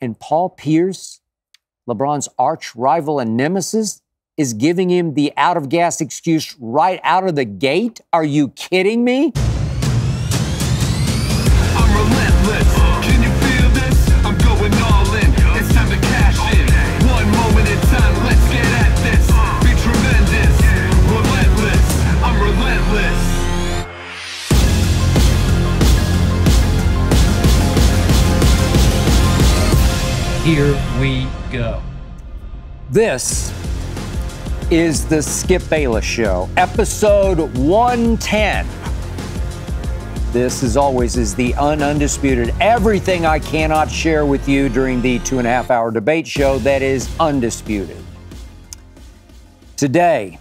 And Paul Pierce, LeBron's arch rival and nemesis, is giving him the out-of-gas excuse right out of the gate? Are you kidding me? I'm relentless. Can you feel this? I'm going all in. It's time to cash in. One moment in time, let's get at this. Be tremendous. Relentless. I'm relentless. Here we go. This is the Skip Bayless Show, episode 110. This, as always, is the Undisputed. Everything I cannot share with you during the 2.5-hour debate show that is Undisputed. Today,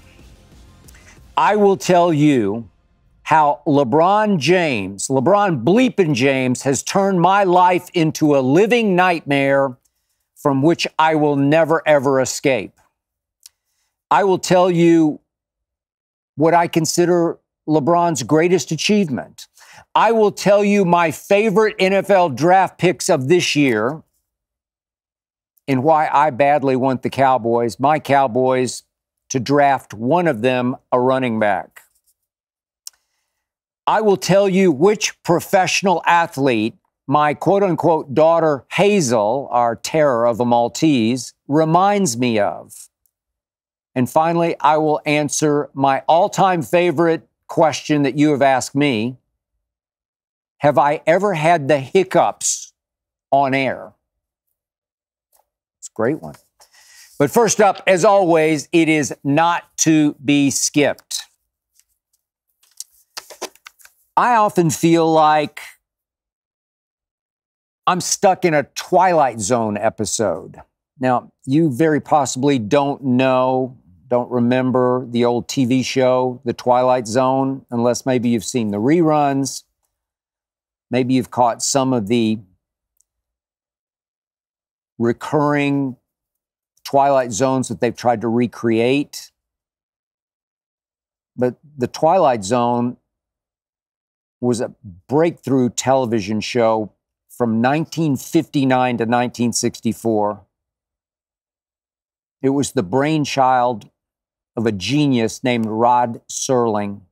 I will tell you how LeBron bleepin' James, has turned my life into a living nightmare from which I will never, ever escape. I will tell you what I consider LeBron's greatest achievement. I will tell you my favorite NFL draft picks of this year and why I badly want the Cowboys, my Cowboys, to draft one of them a running back. I will tell you which professional athlete my quote-unquote daughter Hazel, our terror of a Maltese, reminds me of. And finally, I will answer my all-time favorite question that you have asked me. Have I ever had the hiccups on air? It's a great one. But first up, as always, it is not to be skipped. I often feel like I'm stuck in a Twilight Zone episode. Now, you very possibly don't remember the old TV show, The Twilight Zone, unless maybe you've seen the reruns. Maybe you've caught some of the recurring Twilight Zones that they've tried to recreate. But The Twilight Zone was a breakthrough television show from 1959 to 1964. It was the brainchild of a genius named Rod Serling,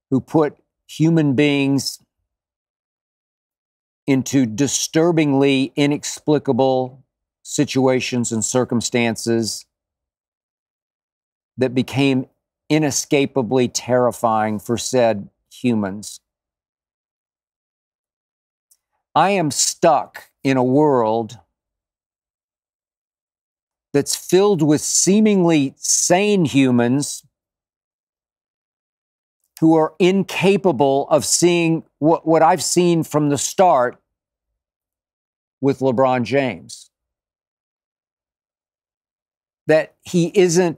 who put human beings into disturbingly inexplicable situations and circumstances that became inescapably terrifying for said humans. I am stuck in a world that's filled with seemingly sane humans who are incapable of seeing what I've seen from the start with LeBron James. That he isn't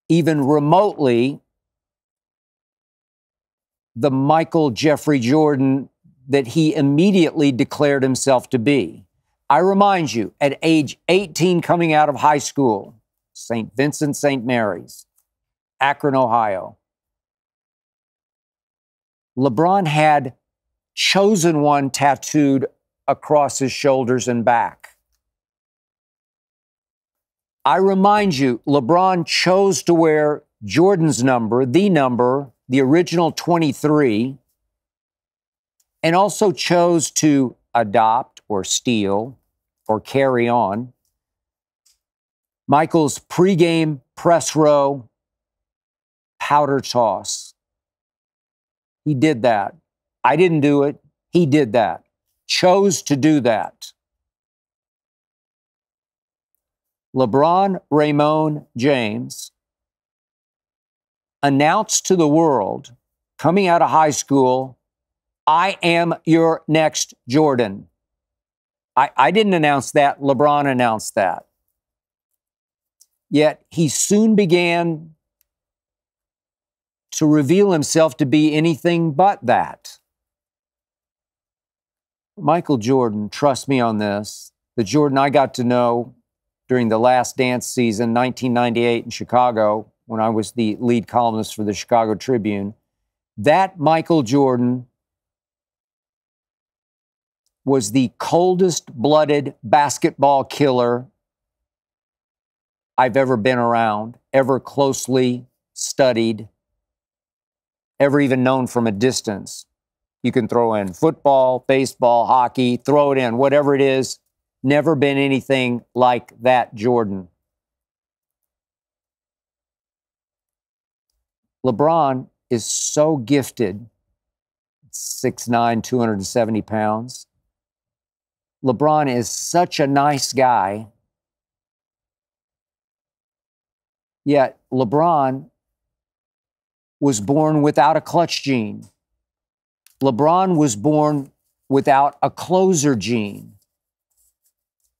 even remotely the Michael Jeffrey Jordan that he immediately declared himself to be. I remind you, at age 18 coming out of high school, St. Vincent St. Mary's, Akron, Ohio, LeBron had Chosen One tattooed across his shoulders and back. I remind you, LeBron chose to wear Jordan's number, the original 23, and also chose to adopt or steal or carry on Michael's pregame press row powder toss. He did that. I didn't do it. He did that. Chose to do that. LeBron Raymond James announced to the world, coming out of high school, I am your next Jordan. I didn't announce that. LeBron announced that. Yet he soon began to reveal himself to be anything but that. Michael Jordan, trust me on this, the Jordan I got to know during the Last Dance season, 1998 in Chicago, when I was the lead columnist for the Chicago Tribune, that Michael Jordan was the coldest-blooded basketball killer I've ever been around, ever closely studied, ever even known from a distance. You can throw in football, baseball, hockey, throw it in, whatever it is. Never been anything like that, Jordan. LeBron is so gifted, 6'9", 270 pounds. LeBron is such a nice guy. Yet LeBron was born without a clutch gene. LeBron was born without a closer gene.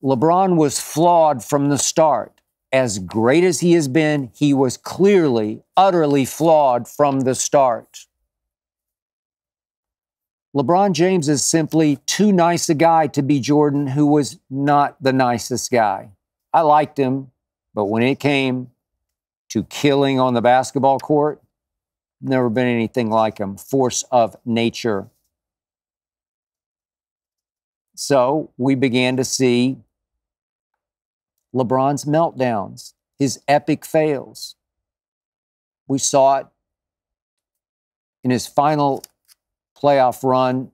LeBron was flawed from the start. As great as he has been, he was clearly, utterly flawed from the start. LeBron James is simply too nice a guy to be Jordan, who was not the nicest guy. I liked him, but when it came to killing on the basketball court, never been anything like him. Force of nature. So we began to see LeBron's meltdowns, his epic fails. We saw it in his final playoff run,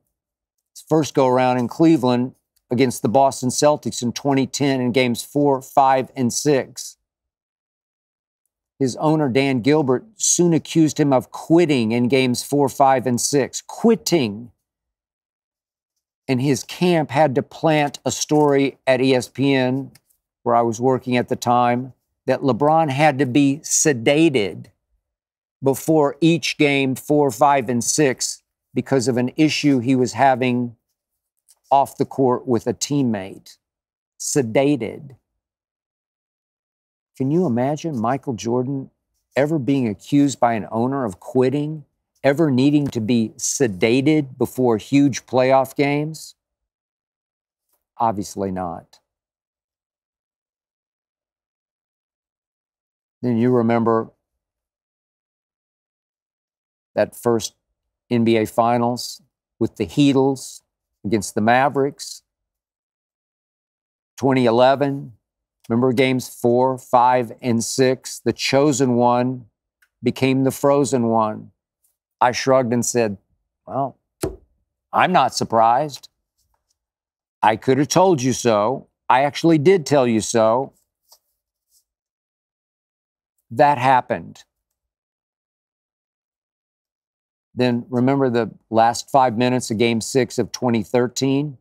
his first go-around in Cleveland against the Boston Celtics in 2010 in games 4, 5, and 6. His owner, Dan Gilbert, soon accused him of quitting in games 4, 5, and 6. Quitting. And his camp had to plant a story at ESPN, where I was working at the time, that LeBron had to be sedated before each game 4, 5, and 6 because of an issue he was having off the court with a teammate. Sedated. Can you imagine Michael Jordan ever being accused by an owner of quitting, ever needing to be sedated before huge playoff games? Obviously not. Then you remember that first NBA Finals with the Heatles against the Mavericks. 2011, remember games 4, 5, and 6? The chosen one became the frozen one. I shrugged and said, well, I'm not surprised. I could have told you so. I actually did tell you so. That happened. Then remember the last 5 minutes of Game 6 of 2013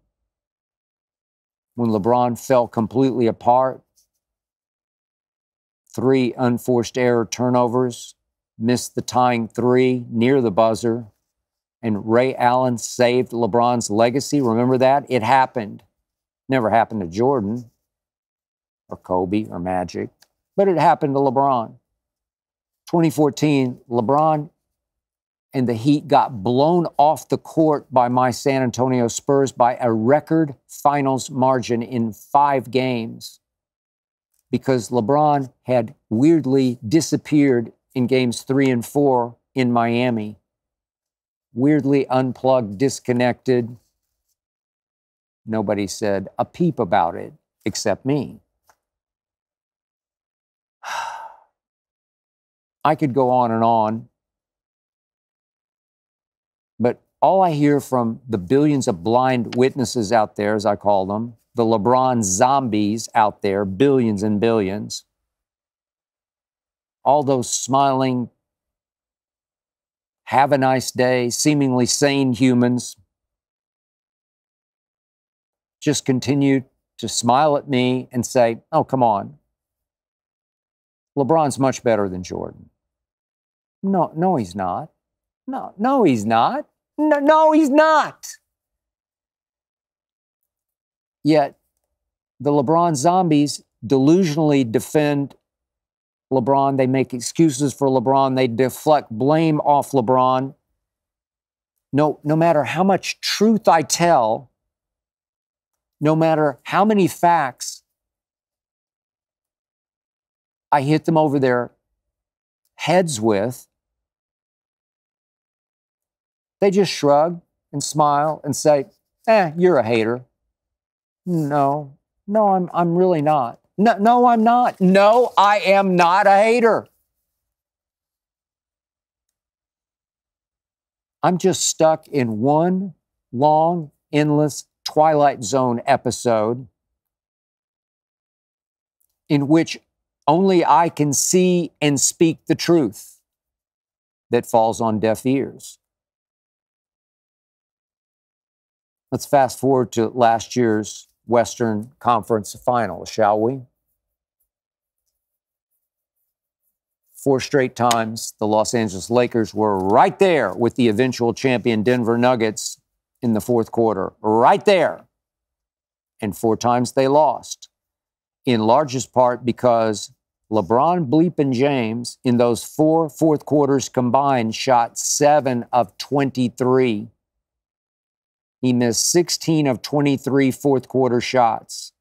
when LeBron fell completely apart? 3 unforced error turnovers, missed the tying 3 near the buzzer, and Ray Allen saved LeBron's legacy. Remember that? It happened. Never happened to Jordan or Kobe or Magic, but it happened to LeBron. 2014, LeBron and the Heat got blown off the court by my San Antonio Spurs by a record finals margin in 5 games because LeBron had weirdly disappeared in games 3 and 4 in Miami. Weirdly unplugged, disconnected. Nobody said a peep about it except me. I could go on, but all I hear from the billions of blind witnesses out there, as I call them, the LeBron zombies out there, billions and billions, all those smiling, have a nice day, seemingly sane humans, just continue to smile at me and say, oh, come on. LeBron's much better than Jordan. No, he's not. No, he's not. No, he's not. Yet, the LeBron zombies delusionally defend LeBron. They make excuses for LeBron. They deflect blame off LeBron. No matter how much truth I tell, no matter how many facts I hit them over their heads with, they just shrug and smile and say, You're a hater. No, I'm really not. No, I'm not. No, I am not a hater. I'm just stuck in one long, endless Twilight Zone episode in which only I can see and speak the truth that falls on deaf ears. Let's fast forward to last year's Western Conference Final, shall we? 4 straight times, the Los Angeles Lakers were right there with the eventual champion Denver Nuggets in the fourth quarter, right there. And 4 times they lost, in largest part because LeBron bleeping James in those 4 fourth quarters combined shot 7 of 23. He missed 16 of 23 fourth quarter shots.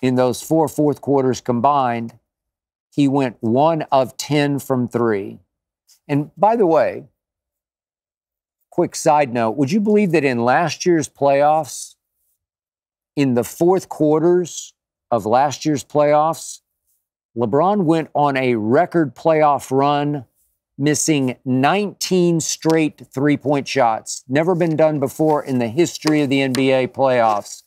In those 4 fourth quarters combined, he went 1 of 10 from 3. And by the way, quick side note, would you believe that in last year's playoffs, in the fourth quarters of last year's playoffs, LeBron went on a record playoff run, missing 19 straight three-point shots. Never been done before in the history of the NBA playoffs.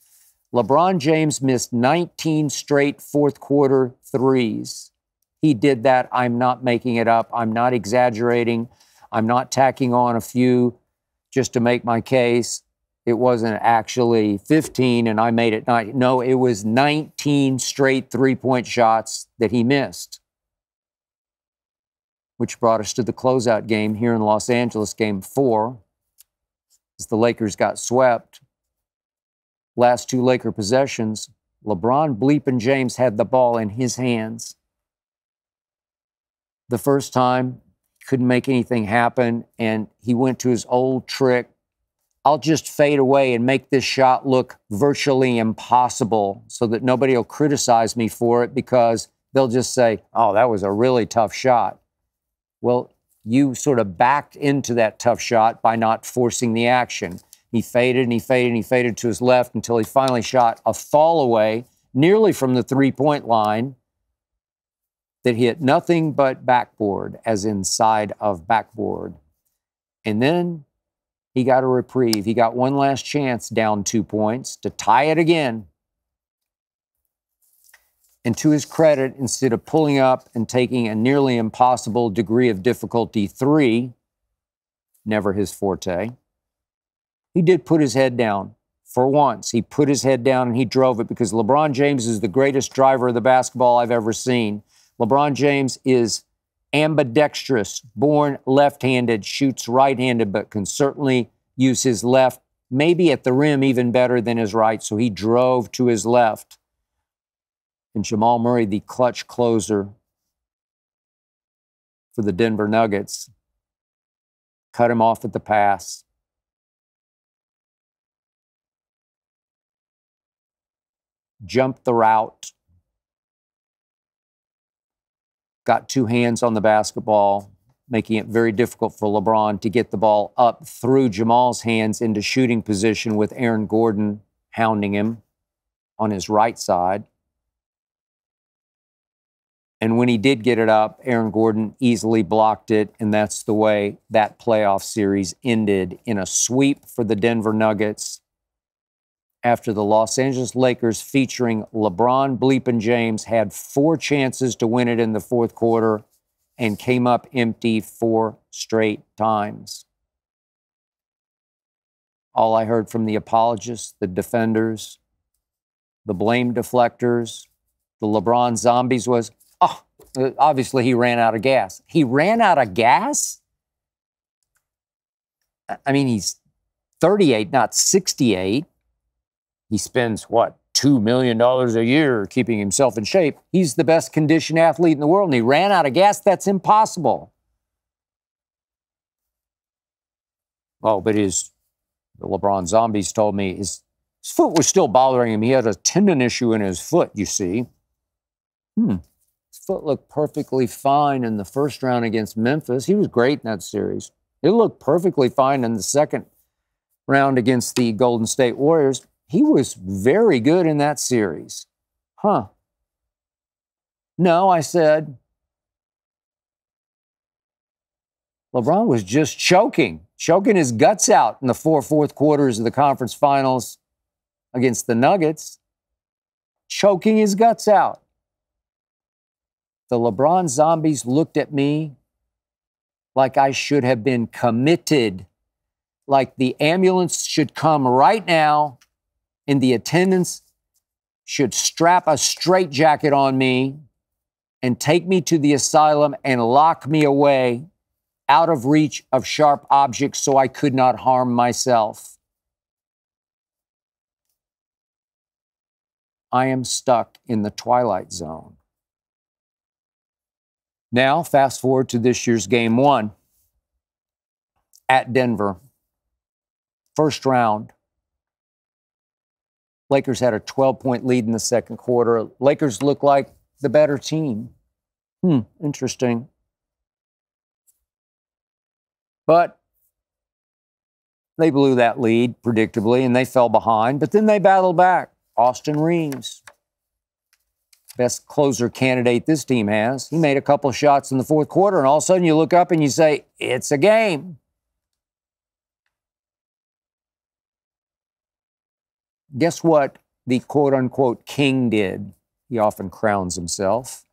LeBron James missed 19 straight fourth quarter threes. He did that. I'm not making it up. I'm not exaggerating. I'm not tacking on a few just to make my case. It wasn't actually 15 and I made it 9. No, it was 19 straight three-point shots that he missed. Which brought us to the closeout game here in Los Angeles, Game 4, as the Lakers got swept. Last 2 Laker possessions, LeBron bleeping James had the ball in his hands. The first time, couldn't make anything happen, and he went to his old trick. I'll just fade away and make this shot look virtually impossible so that nobody will criticize me for it because they'll just say, oh, that was a really tough shot. Well, you sort of backed into that tough shot by not forcing the action. He faded and he faded and he faded to his left until he finally shot a fall away nearly from the three-point line that hit nothing but backboard, as inside of backboard. And then he got a reprieve. He got one last chance, down 2 points, to tie it again. And to his credit, instead of pulling up and taking a nearly impossible degree of difficulty 3, never his forte, he did put his head down. For once, he put his head down and he drove it because LeBron James is the greatest driver of the basketball I've ever seen. LeBron James is ambidextrous, born left-handed, shoots right-handed, but can certainly use his left, maybe at the rim even better than his right, so he drove to his left. And Jamal Murray, the clutch closer for the Denver Nuggets, cut him off at the pass. Jumped the route. Got 2 hands on the basketball, making it very difficult for LeBron to get the ball up through Jamal's hands into shooting position with Aaron Gordon hounding him on his right side. And when he did get it up, Aaron Gordon easily blocked it, and that's the way that playoff series ended, in a sweep for the Denver Nuggets after the Los Angeles Lakers, featuring LeBron bleeping James, had 4 chances to win it in the fourth quarter and came up empty 4 straight times. All I heard from the apologists, the defenders, the blame deflectors, the LeBron zombies was, oh, obviously he ran out of gas. He ran out of gas? I mean, he's 38, not 68. He spends, what, $2 million a year keeping himself in shape. He's the best conditioned athlete in the world, and he ran out of gas? That's impossible. Oh, but the LeBron zombies told me his foot was still bothering him. He had a tendon issue in his foot, you see. His foot looked perfectly fine in the first round against Memphis. He was great in that series. It looked perfectly fine in the second round against the Golden State Warriors. He was very good in that series. Huh. No, I said, LeBron was just choking his guts out in the fourth quarters of the conference finals against the Nuggets. Choking his guts out. The LeBron zombies looked at me like I should have been committed, like the ambulance should come right now and the attendants should strap a straitjacket on me and take me to the asylum and lock me away out of reach of sharp objects so I could not harm myself. I am stuck in the Twilight Zone. Now, fast forward to this year's Game 1 at Denver. First round. Lakers had a 12-point lead in the second quarter. Lakers look like the better team. Interesting. But they blew that lead, predictably, and they fell behind. But then they battled back. Austin Reeves, best closer candidate this team has. He made a couple shots in the fourth quarter, and all of a sudden you look up and you say, it's a game. Guess what the quote-unquote king did? He often crowns himself.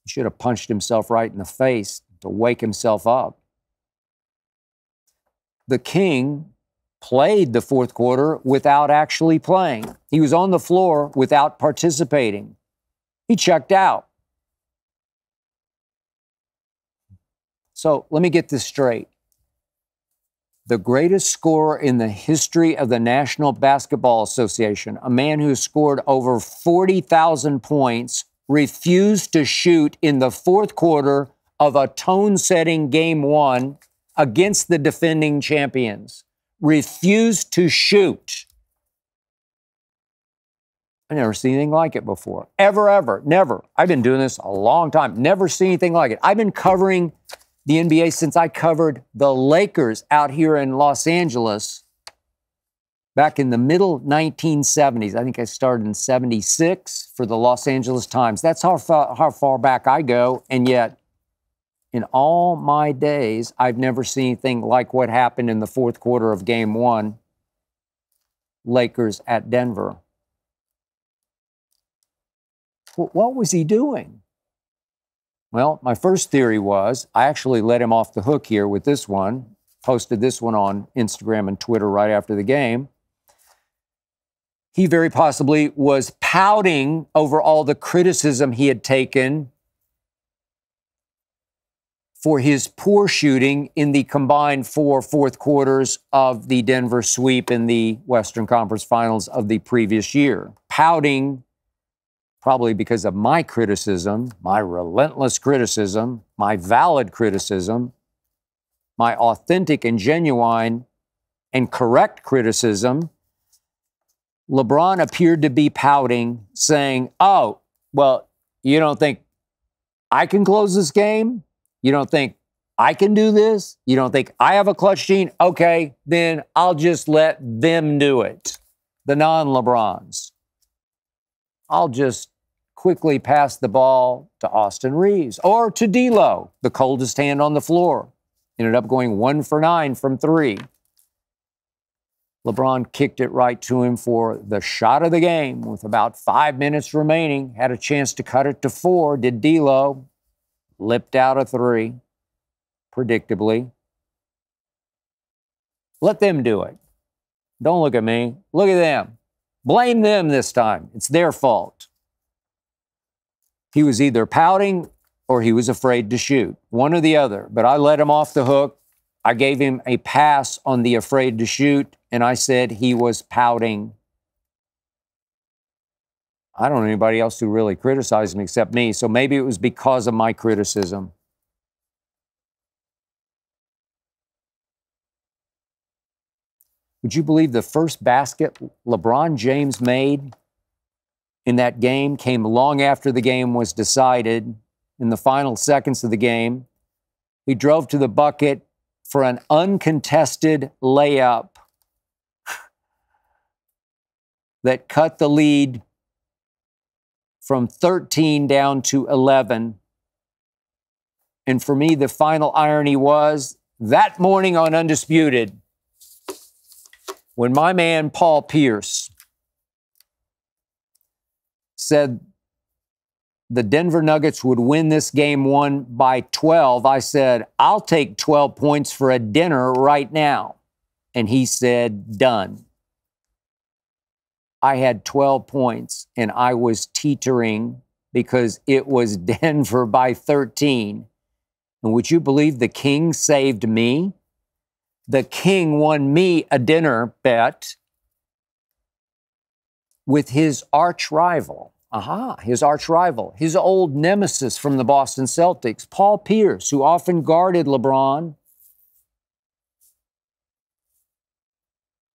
He should have punched himself right in the face to wake himself up. The king played the fourth quarter without actually playing. He was on the floor without participating. He checked out. So let me get this straight. The greatest scorer in the history of the National Basketball Association, a man who scored over 40,000 points, refused to shoot in the fourth quarter of a tone-setting Game 1 against the defending champions. Refused to shoot. I never seen anything like it before. Ever, never. I've been doing this a long time. Never seen anything like it. I've been covering the NBA since I covered the Lakers out here in Los Angeles back in the middle 1970s. I think I started in 76 for the Los Angeles Times. That's how far back I go. And yet, in all my days, I've never seen anything like what happened in the fourth quarter of Game 1, Lakers at Denver. What was he doing? Well, my first theory was, I actually let him off the hook here with this one, posted this one on Instagram and Twitter right after the game. He very possibly was pouting over all the criticism he had taken for his poor shooting in the combined fourth quarters of the Denver sweep in the Western Conference Finals of the previous year. Pouting probably because of my criticism, my relentless criticism, my valid criticism, my authentic and genuine and correct criticism. LeBron appeared to be pouting, saying, oh, well, you don't think I can close this game? You don't think I can do this? You don't think I have a clutch gene? Okay, then I'll just let them do it. The non-LeBrons. I'll just quickly pass the ball to Austin Reeves or to D'Lo, the coldest hand on the floor. Ended up going 1 for 9 from 3. LeBron kicked it right to him for the shot of the game with about 5 minutes remaining. Had a chance to cut it to 4. Did D'Lo. Lipped out a 3, predictably. Let them do it. Don't look at me. Look at them. Blame them this time. It's their fault. He was either pouting or he was afraid to shoot. One or the other. But I let him off the hook. I gave him a pass on the afraid to shoot, and I said he was pouting. I don't know anybody else who really criticized him except me, so maybe it was because of my criticism. Would you believe the first basket LeBron James made in that game came long after the game was decided, in the final seconds of the game? He drove to the bucket, for an uncontested layup that cut the lead from 13 down to 11. And for me, the final irony was that morning on Undisputed, when my man Paul Pierce said the Denver Nuggets would win this game 1 by 12, I said, I'll take 12 points for a dinner right now. And he said, done. I had 12 points and I was teetering because it was Denver by 13. And would you believe the King saved me? The King won me a dinner bet with his arch rival. His arch rival, his old nemesis from the Boston Celtics, Paul Pierce, who often guarded LeBron,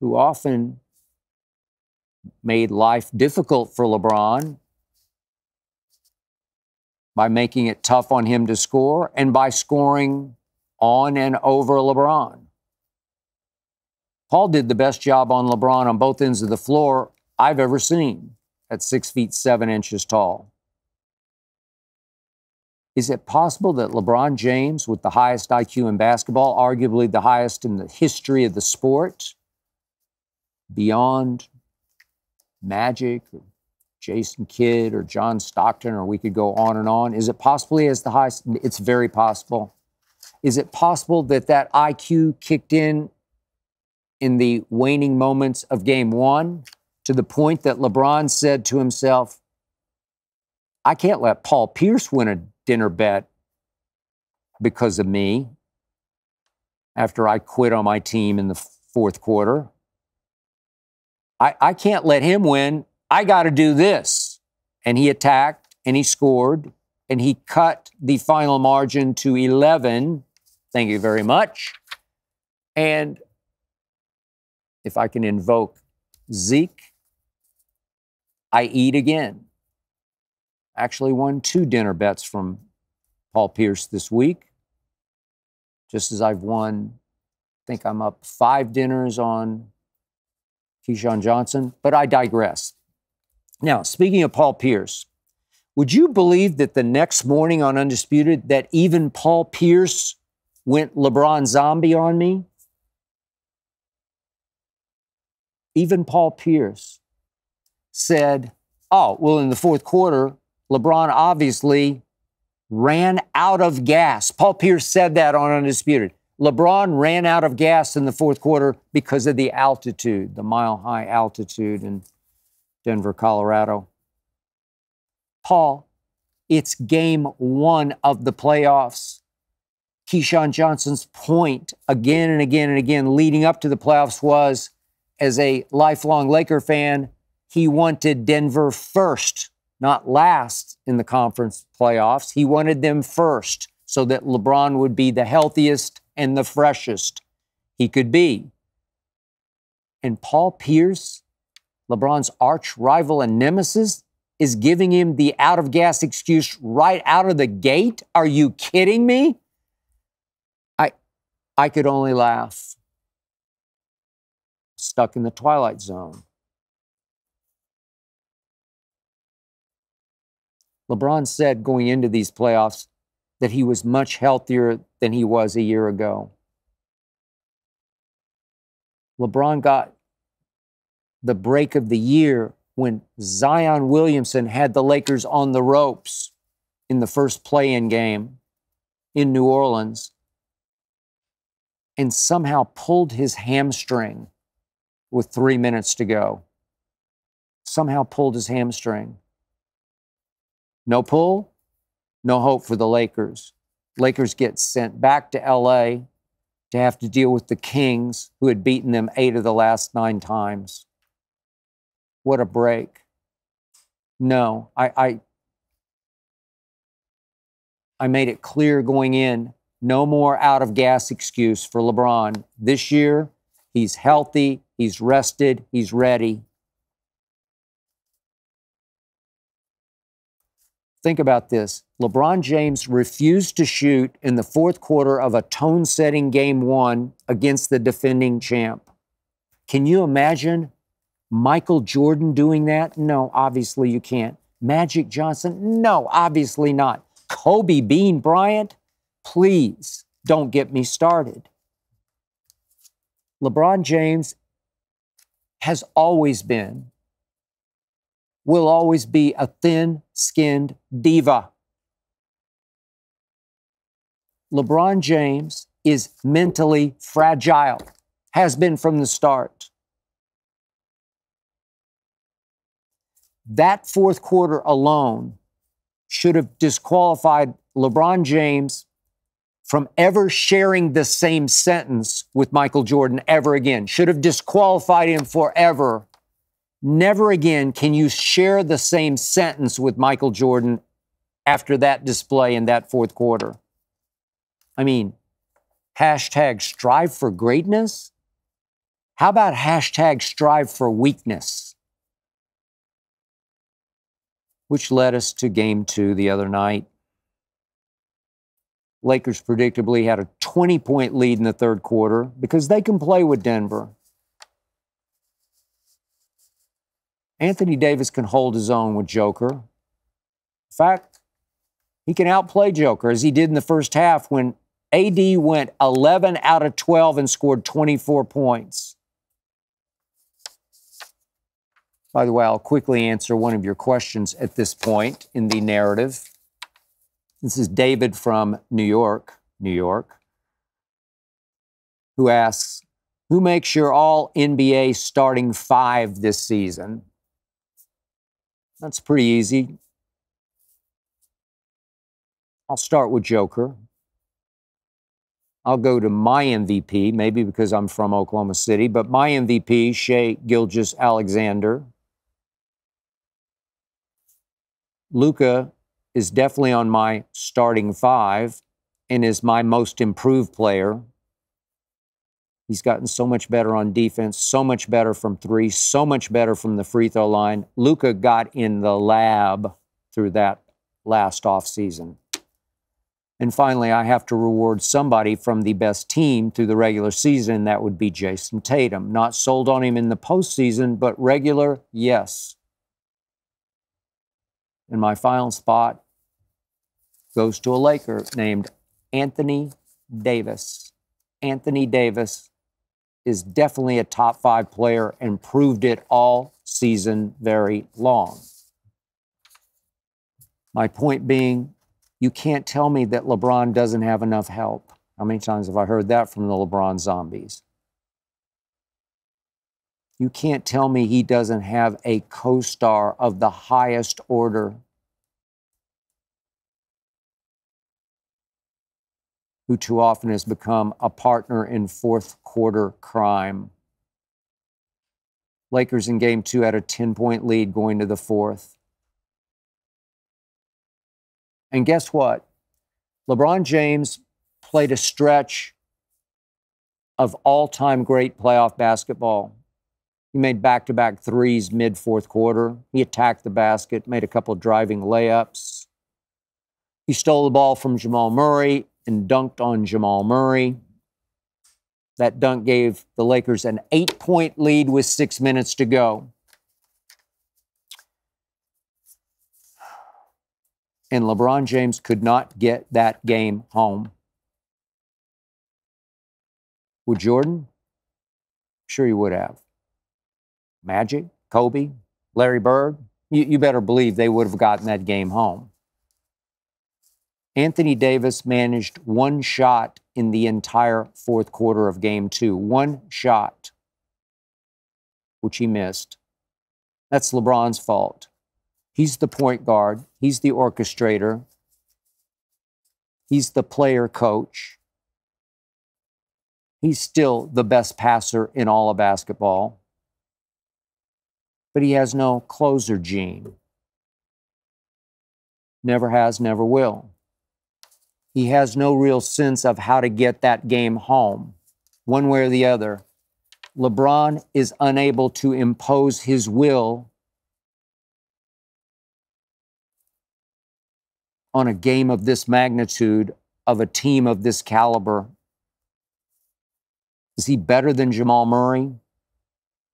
who often made life difficult for LeBron by making it tough on him to score and by scoring on and over LeBron. Paul did the best job on LeBron on both ends of the floor I've ever seen at 6 feet 7 inches tall. Is it possible that LeBron James, with the highest IQ in basketball, arguably the highest in the history of the sport, beyond Magic or Jason Kidd or John Stockton, or we could go on, is it possible he has the highest? It's very possible. Is it possible that that IQ kicked in the waning moments of game 1? To the point that LeBron said to himself, I can't let Paul Pierce win a dinner bet because of me after I quit on my team in the fourth quarter. I can't let him win. I got to do this. And he attacked and he scored and he cut the final margin to 11. Thank you very much. And if I can invoke Zeke, I eat again. Actually won 2 dinner bets from Paul Pierce this week. Just as I've won, I think I'm up 5 dinners on Keyshawn Johnson, but I digress. Now, speaking of Paul Pierce, would you believe that the next morning on Undisputed that even Paul Pierce went LeBron zombie on me? Even Paul Pierce said, oh, well, in the fourth quarter, LeBron obviously ran out of gas. Paul Pierce said that on Undisputed. LeBron ran out of gas in the fourth quarter because of the altitude, the mile-high altitude in Denver, Colorado. Paul, it's game 1 of the playoffs. Keyshawn Johnson's point again and again and again leading up to the playoffs was, as a lifelong Laker fan, he wanted Denver first, not last in the conference playoffs. He wanted them first so that LeBron would be the healthiest and the freshest he could be. And Paul Pierce, LeBron's arch rival and nemesis, is giving him the out-of-gas excuse right out of the gate? Are you kidding me? I could only laugh. Stuck in the Twilight Zone. LeBron said going into these playoffs that he was much healthier than he was a year ago. LeBron got the break of the year when Zion Williamson had the Lakers on the ropes in the first play-in game in New Orleans and somehow pulled his hamstring with 3 minutes to go. Somehow pulled his hamstring. No pull, no hope for the Lakers. Lakers get sent back to LA to have to deal with the Kings, who had beaten them 8 of the last 9 times. What a break. No, I made it clear going in, no more out-of-gas excuse for LeBron. This year, he's healthy, he's rested, he's ready. Think about this. LeBron James refused to shoot in the fourth quarter of a tone-setting Game 1 against the defending champ. Can you imagine Michael Jordan doing that? No, obviously you can't. Magic Johnson? No, obviously not. Kobe Bean Bryant? Please don't get me started. LeBron James has always been, will always be a thin-skinned diva. LeBron James is mentally fragile, has been from the start. That fourth quarter alone should have disqualified LeBron James from ever sharing the same sentence with Michael Jordan ever again. Should have disqualified him forever. Never again can you share the same sentence with Michael Jordan after that display in that fourth quarter. I mean, hashtag strive for greatness? How about hashtag strive for weakness? Which led us to Game 2 the other night. Lakers predictably had a 20-point lead in the third quarter because they can play with Denver. Anthony Davis can hold his own with Joker. In fact, he can outplay Joker as he did in the first half when AD went 11 out of 12 and scored 24 points. By the way, I'll quickly answer one of your questions at this point in the narrative. This is David from New York, who asks, who makes your all-NBA starting five this season? That's pretty easy. I'll start with Joker. I'll go to my MVP, maybe because I'm from Oklahoma City, but my MVP, Shai Gilgeous-Alexander. Luka is definitely on my starting five and is my most improved player. He's gotten so much better on defense, so much better from three, so much better from the free throw line. Luka got in the lab through that last offseason. And finally, I have to reward somebody from the best team through the regular season. That would be Jason Tatum. Not sold on him in the postseason, but regular, yes. And my final spot goes to a Laker named Anthony Davis. Anthony Davis is definitely a top five player and proved it all season very long. My point being, you can't tell me that LeBron doesn't have enough help. How many times have I heard that from the LeBron zombies? You can't tell me he doesn't have a co-star of the highest order who too often has become a partner in fourth quarter crime. Lakers in Game 2 had a 10-point lead going to the fourth. And guess what? LeBron James played a stretch of all-time great playoff basketball. He made back-to-back threes mid-fourth quarter. He attacked the basket, made a couple of driving layups. He stole the ball from Jamal Murray and dunked on Jamal Murray. That dunk gave the Lakers an 8-point lead with 6 minutes to go. And LeBron James could not get that game home. Would Jordan? Sure he would have. Magic, Kobe, Larry Bird, you better believe they would have gotten that game home. Anthony Davis managed one shot in the entire fourth quarter of Game 2. One shot, which he missed. That's LeBron's fault. He's the point guard. He's the orchestrator. He's the player coach. He's still the best passer in all of basketball. But he has no closer gene. Never has, never will. He has no real sense of how to get that game home, one way or the other. LeBron is unable to impose his will on a game of this magnitude of a team of this caliber. Is he better than Jamal Murray?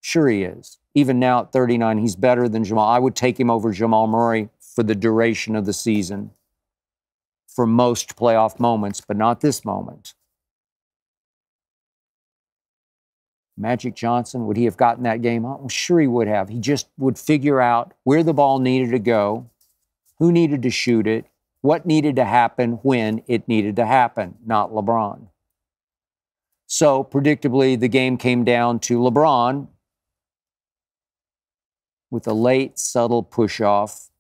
Sure he is. Even now at 39, he's better than Jamal. I would take him over Jamal Murray for the duration of the season, for most playoff moments, but not this moment. Magic Johnson, would he have gotten that game on? Well, sure he would have. He just would figure out where the ball needed to go, who needed to shoot it, what needed to happen when it needed to happen, not LeBron. So, predictably, the game came down to LeBron with a late, subtle push-off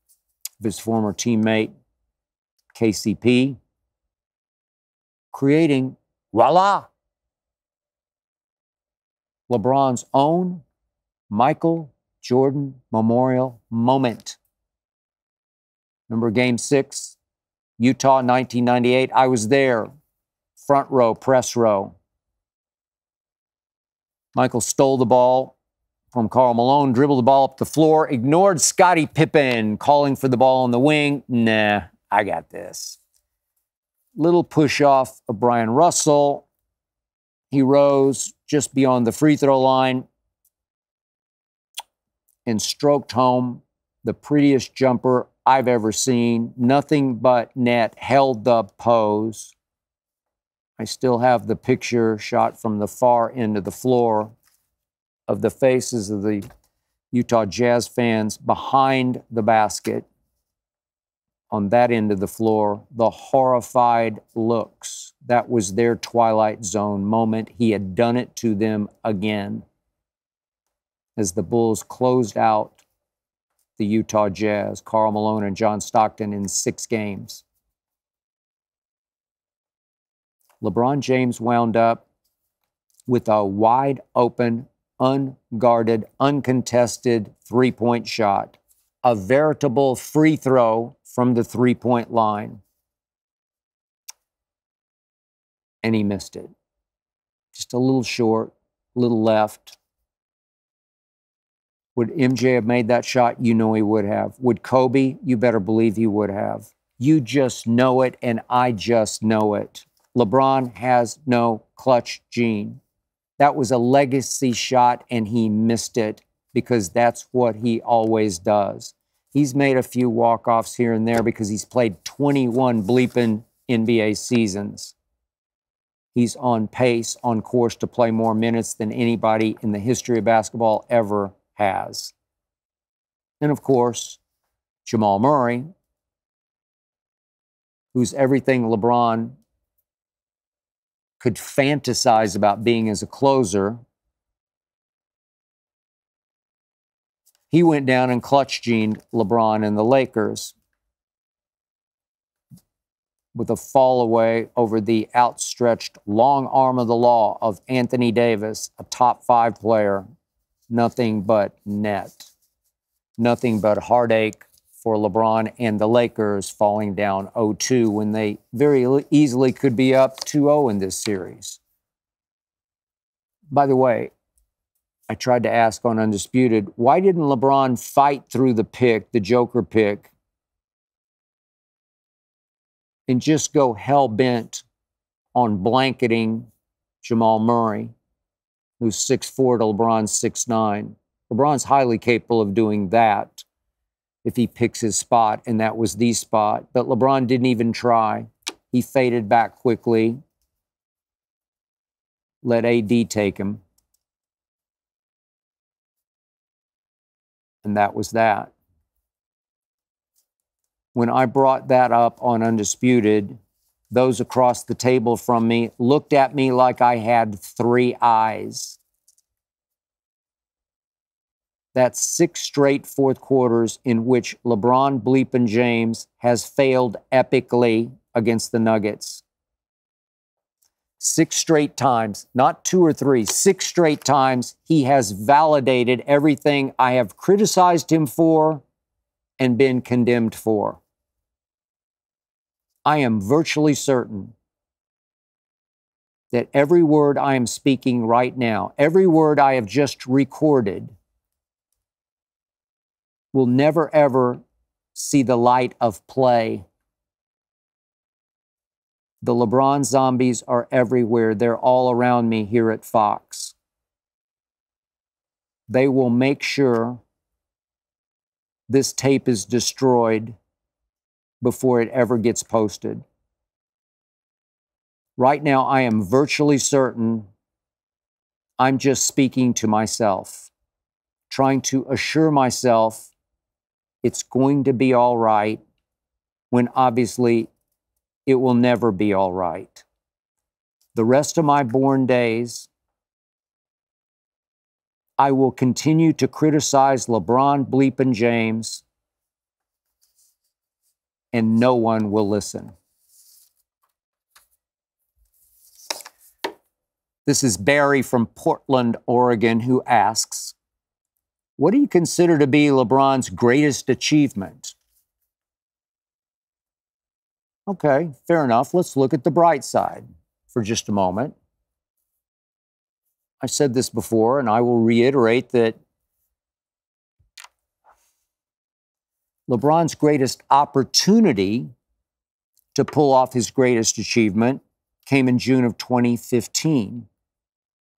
of his former teammate, KCP, creating, voila, LeBron's own Michael Jordan Memorial moment. Remember Game 6, Utah, 1998? I was there, front row, press row. Michael stole the ball from Karl Malone, dribbled the ball up the floor, ignored Scottie Pippen calling for the ball on the wing. Nah, I got this. Little push-off of Brian Russell. He rose just beyond the free throw line and stroked home the prettiest jumper I've ever seen. Nothing but net, held the pose. I still have the picture shot from the far end of the floor of the faces of the Utah Jazz fans behind the basket on that end of the floor, the horrified looks. That was their Twilight Zone moment. He had done it to them again as the Bulls closed out the Utah Jazz, Karl Malone and John Stockton, in 6 games. LeBron James wound up with a wide open, unguarded, uncontested three-point shot, a veritable free throw from the three-point line. And he missed it. Just a little short, a little left. Would MJ have made that shot? You know he would have. Would Kobe? You better believe he would have. You just know it, and I just know it. LeBron has no clutch gene. That was a legacy shot, and he missed it because that's what he always does. He's made a few walk-offs here and there because he's played 21 bleeping NBA seasons. He's on pace, on course to play more minutes than anybody in the history of basketball ever has. And of course, Jamal Murray, who's everything LeBron could fantasize about being as a closer. He went down and clutch-gened LeBron and the Lakers with a fall away over the outstretched long arm of the law of Anthony Davis, a top 5 player. Nothing but net. Nothing but heartache for LeBron and the Lakers, falling down 0-2 when they very easily could be up 2-0 in this series. By the way, I tried to ask on Undisputed, why didn't LeBron fight through the pick, the Joker pick, and just go hell-bent on blanketing Jamal Murray, who's 6'4" to LeBron's 6'9"? LeBron's highly capable of doing that if he picks his spot, and that was the spot. But LeBron didn't even try. He faded back quickly, let AD take him. And that was that. When I brought that up on Undisputed, those across the table from me looked at me like I had 3 eyes. That's 6 straight fourth quarters in which LeBron bleepin' James has failed epically against the Nuggets. 6 straight times, not 2 or 3, 6 straight times he has validated everything I have criticized him for and been condemned for. I am virtually certain that every word I am speaking right now, every word I have just recorded, will never, ever see the light of play The LeBron zombies are everywhere. They're all around me here at Fox. They will make sure this tape is destroyed before it ever gets posted. Right now, I am virtually certain I'm just speaking to myself, trying to assure myself it's going to be all right, when obviously it will never be all right. The rest of my born days, I will continue to criticize LeBron bleeping James, and no one will listen. This is Barry from Portland, Oregon, who asks, what do you consider to be LeBron's greatest achievement? Okay, fair enough. Let's look at the bright side for just a moment. I said this before, and I will reiterate that LeBron's greatest opportunity to pull off his greatest achievement came in June of 2015,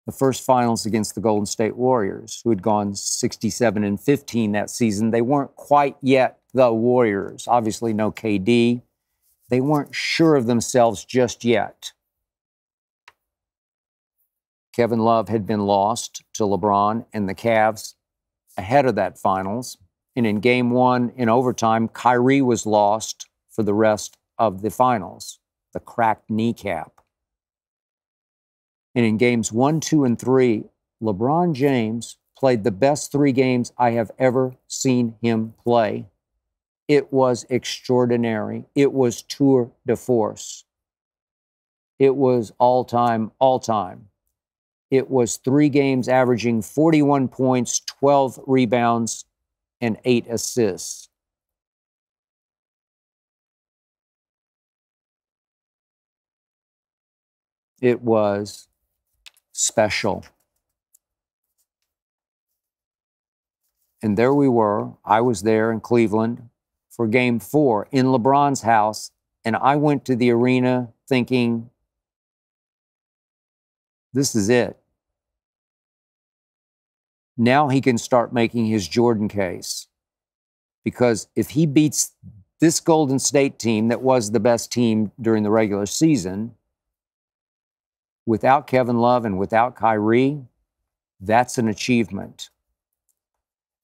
the first finals against the Golden State Warriors, who had gone 67-15 that season. They weren't quite yet the Warriors. Obviously, no KD. They weren't sure of themselves just yet. Kevin Love had been lost to LeBron and the Cavs ahead of that finals. And in game one, in overtime, Kyrie was lost for the rest of the finals, the cracked kneecap. And in games 1, 2, and 3, LeBron James played the best 3 games I have ever seen him play. It was extraordinary. It was tour de force. It was all-time, all-time. It was 3 games averaging 41 points, 12 rebounds, and 8 assists. It was special. And there we were. I was there in Cleveland for Game 4 in LeBron's house, and I went to the arena thinking, this is it. Now he can start making his Jordan case. Because if he beats this Golden State team that was the best team during the regular season, without Kevin Love and without Kyrie, that's an achievement.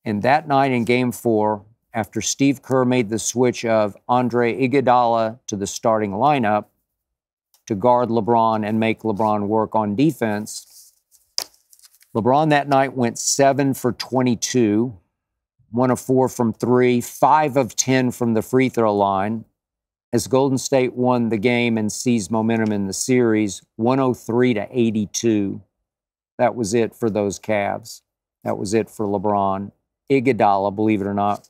And that night in Game 4, after Steve Kerr made the switch of Andre Iguodala to the starting lineup to guard LeBron and make LeBron work on defense, LeBron that night went 7 for 22, 1 of 4 from 3, 5 of 10 from the free throw line, as Golden State won the game and seized momentum in the series, 103-82. That was it for those Cavs. That was it for LeBron. Iguodala, believe it or not,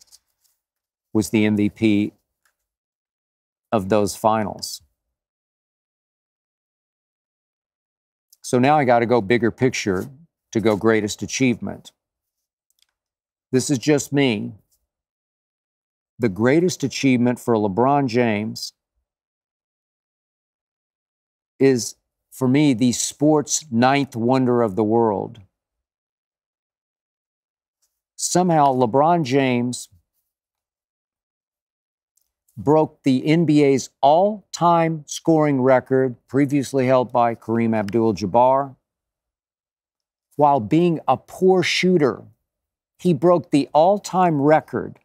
was the MVP of those finals. So now I got to go bigger picture to go greatest achievement. This is just me. The greatest achievement for LeBron James is, for me, the sport's 9th wonder of the world. Somehow, LeBron James broke the NBA's all-time scoring record, previously held by Kareem Abdul-Jabbar, while being a poor shooter. He broke the all-time record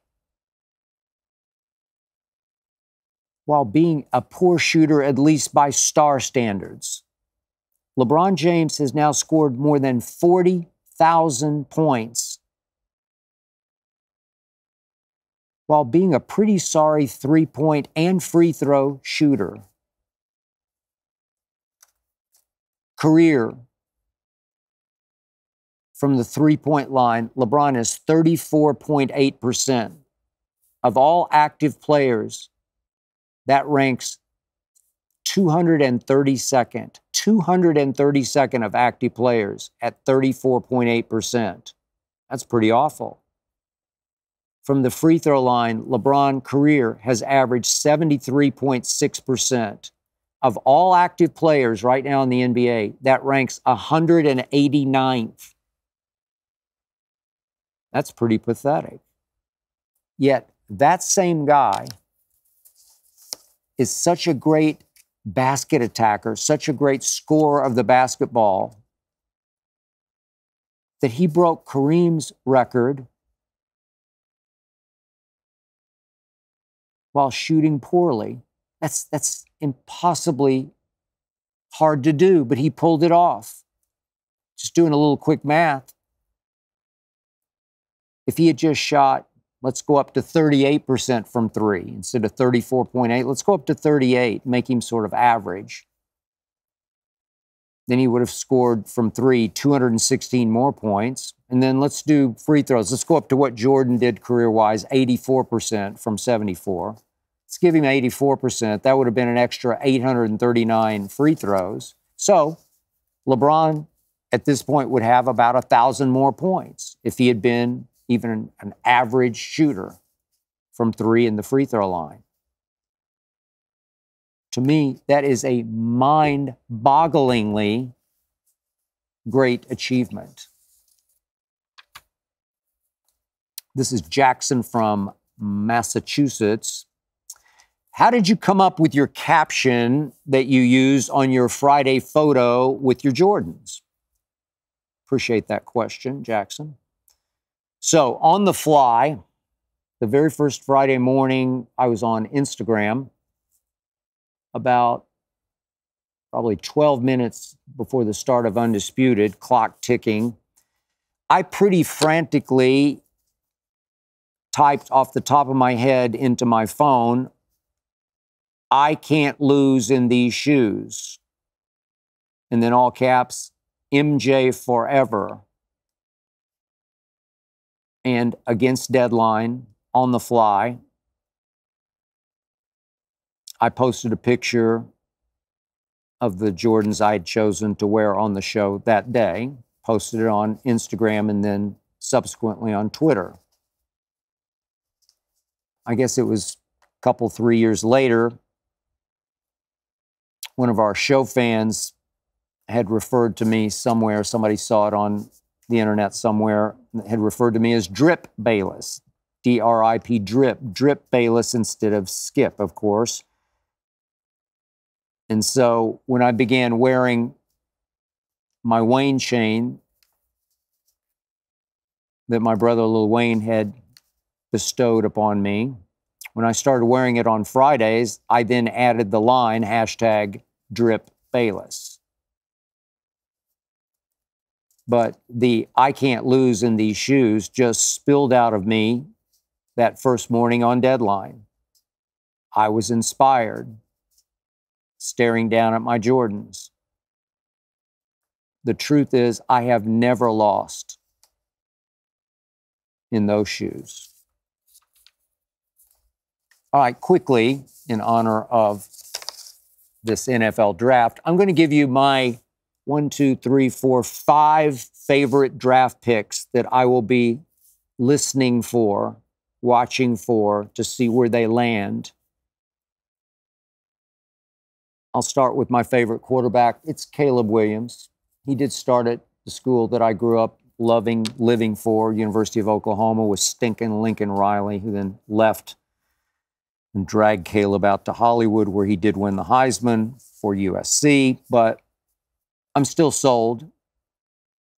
while being a poor shooter, at least by star standards. LeBron James has now scored more than 40,000 points while being a pretty sorry three-point and free throw shooter. Career from the three-point line, LeBron is 34.8%. Of all active players, that ranks 232nd. 232nd of active players at 34.8%. That's pretty awful. From the free throw line, LeBron career has averaged 73.6%. of all active players right now in the NBA, that ranks 189th. That's pretty pathetic. Yet that same guy is such a great basket attacker, such a great scorer of the basketball, that he broke Kareem's record while shooting poorly. That's impossibly hard to do, but he pulled it off. Just doing a little quick math. If he had just shot, let's go up to 38% from three instead of 34.8. Let's go up to 38, make him sort of average. Then he would have scored from three 216 more points. And then let's do free throws. Let's go up to what Jordan did career-wise, 84% from 74. Let's give him 84%. That would have been an extra 839 free throws. So LeBron at this point would have about 1,000 more points if he had been even an average shooter from three in the free throw line. To me, that is a mind-bogglingly great achievement. This is Jackson from Massachusetts. How did you come up with your caption that you used on your Friday photo with your Jordans? Appreciate that question, Jackson. So, on the fly, the very first Friday morning, I was on Instagram about probably 12 minutes before the start of Undisputed, clock ticking. I pretty frantically typed off the top of my head into my phone, "I can't lose in these shoes." And then all caps, MJ forever. And against deadline, on the fly, I posted a picture of the Jordans I had chosen to wear on the show that day, posted it on Instagram, and then subsequently on Twitter. I guess it was a couple, 3 years later, one of our show fans had referred to me somewhere, somebody saw it on the internet somewhere, had referred to me as Drip Bayless, D-R-I-P, Drip Bayless instead of Skip, of course. And so when I began wearing my Wayne chain that my brother Lil Wayne had bestowed upon me, when I started wearing it on Fridays, I then added the line, hashtag Drip Bayless. But the "I can't lose in these shoes" just spilled out of me that first morning on deadline. I was inspired, staring down at my Jordans. The truth is, I have never lost in those shoes. All right, quickly, in honor of this NFL draft, I'm going to give you my 5 favorite draft picks that I will be listening for, watching for, to see where they land. I'll start with my favorite quarterback. It's Caleb Williams. He did start at the school that I grew up loving, living for, University of Oklahoma, with stinking Lincoln Riley, who then left and dragged Caleb out to Hollywood, where he did win the Heisman for USC. But I'm still sold.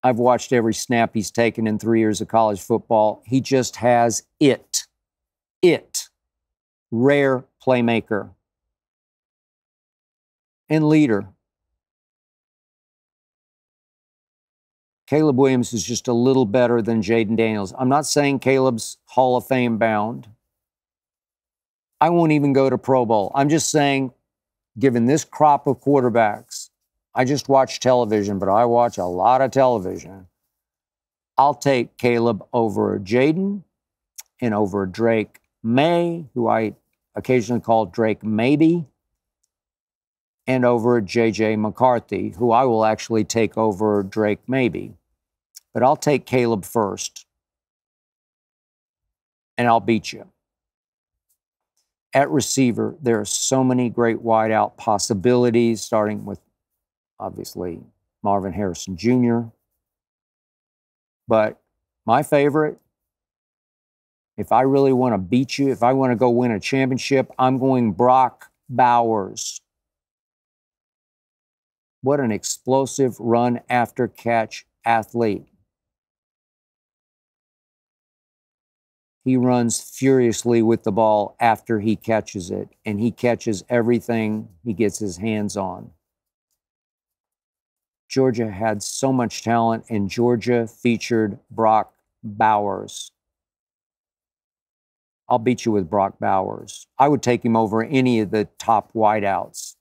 I've watched every snap he's taken in 3 years of college football. He just has it. Rare playmaker and leader. Caleb Williams is just a little better than Jaden Daniels. I'm not saying Caleb's Hall of Fame bound. I won't even go to Pro Bowl. I'm just saying, given this crop of quarterbacks, I just watch television, but I watch a lot of television. I'll take Caleb over Jaden and over Drake May, who I occasionally call Drake Maybe, and over J.J. McCarthy, who I will actually take over Drake Maybe. But I'll take Caleb first, and I'll beat you. At receiver, there are so many great wideout possibilities, starting with, obviously, Marvin Harrison Jr. But my favorite, if I really want to beat you, if I want to go win a championship, I'm going Brock Bowers. What an explosive run after catch athlete. He runs furiously with the ball after he catches it, and he catches everything he gets his hands on. Georgia had so much talent, and Georgia featured Brock Bowers. I'll beat you with Brock Bowers. I would take him over any of the top wideouts.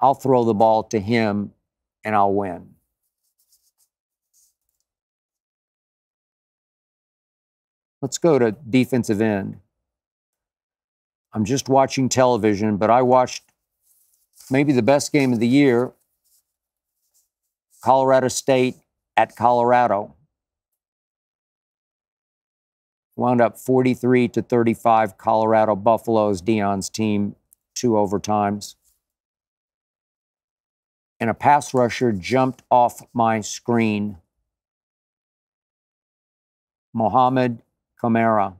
I'll throw the ball to him, and I'll win. Let's go to defensive end. I'm just watching television, but I watched maybe the best game of the year, Colorado State at Colorado. Wound up 43-35, Colorado Buffaloes, Deion's team, 2 overtimes. And a pass rusher jumped off my screen. Mohamed Kamara.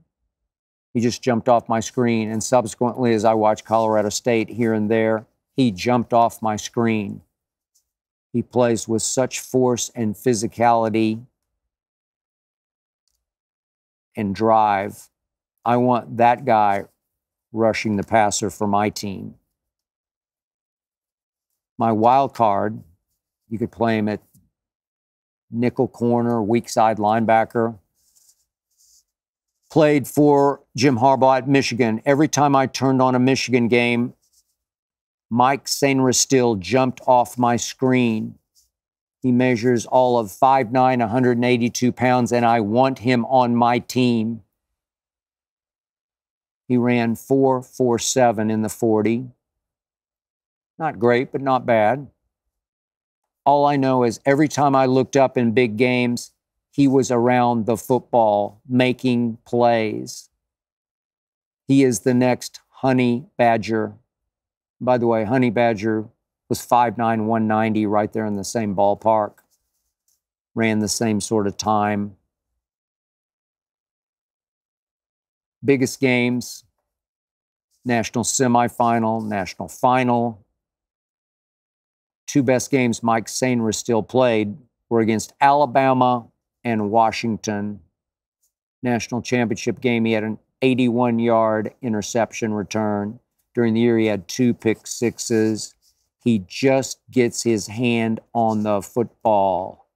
He just jumped off my screen, and subsequently, as I watched Colorado State here and there, he jumped off my screen. He plays with such force and physicality and drive. I want that guy rushing the passer for my team. My wild card, you could play him at nickel corner, weak side linebacker. Played for Jim Harbaugh at Michigan. Every time I turned on a Michigan game, Mike Sainristil jumped off my screen. He measures all of 5'9", 182 pounds, and I want him on my team. He ran 4.47 in the 40. Not great, but not bad. All I know is every time I looked up in big games, he was around the football, making plays. He is the next Honey Badger. By the way, Honey Badger was 5'9", 190, right there in the same ballpark. Ran the same sort of time. Biggest games, national semifinal, national final. 2 best games Mike Sainristil played were against Alabama and Washington. National championship game, he had an 81-yard interception return. During the year, he had 2 pick sixes. He just gets his hand on the football.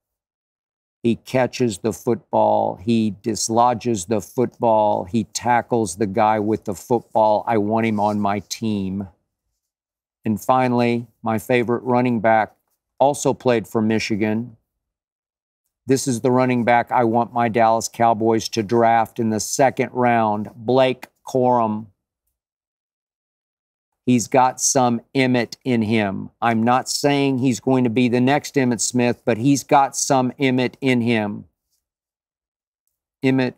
He catches the football. He dislodges the football. He tackles the guy with the football. I want him on my team. And finally, my favorite running back also played for Michigan. This is the running back I want my Dallas Cowboys to draft in the 2nd round, Blake Corum. He's got some Emmitt in him. I'm not saying he's going to be the next Emmitt Smith, but he's got some Emmitt in him. Emmitt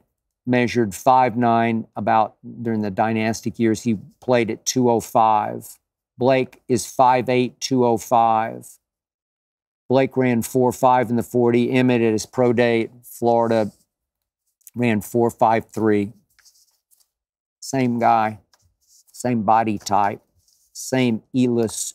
measured 5'9", about during the dynastic years. He played at 205. Blake is 5'8", 205. Blake ran 4.5 in the 40. Emmitt at his pro day at Florida ran 4.53. Same guy, same body type, same elusivity,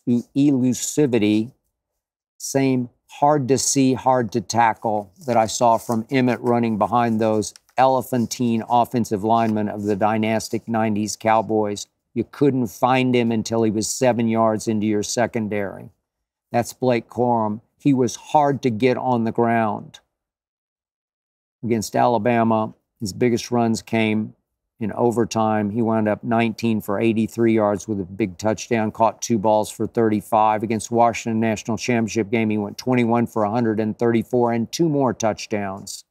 same hard to see, hard to tackle that I saw from Emmitt running behind those elephantine offensive linemen of the dynastic 90s Cowboys. You couldn't find him until he was 7 yards into your secondary. That's Blake Corum. He was hard to get on the ground. Against Alabama, his biggest runs came in overtime. He wound up 19 for 83 yards with a big touchdown, caught 2 balls for 35. Against Washington National Championship game, he went 21 for 134 and 2 more touchdowns.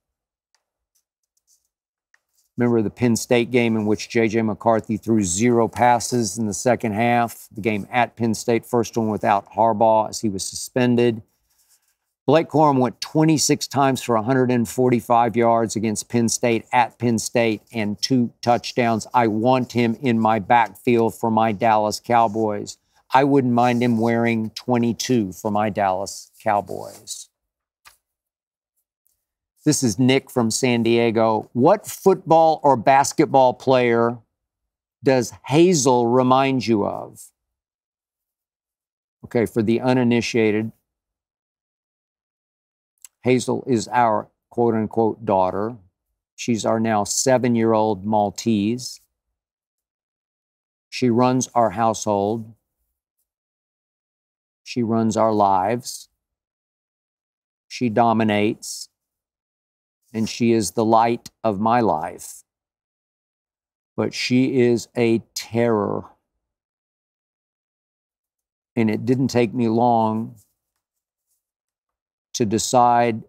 Remember the Penn State game in which J.J. McCarthy threw 0 passes in the second half? The game at Penn State, first one without Harbaugh as he was suspended. Blake Corum went 26 times for 145 yards against Penn State at Penn State and 2 touchdowns. I want him in my backfield for my Dallas Cowboys. I wouldn't mind him wearing 22 for my Dallas Cowboys. This is Nick from San Diego. What football or basketball player does Hazel remind you of? Okay, for the uninitiated, Hazel is our quote-unquote daughter. She's our now 7-year-old Maltese. She runs our household. She runs our lives. She dominates. And she is the light of my life. But she is a terror. And it didn't take me long to decide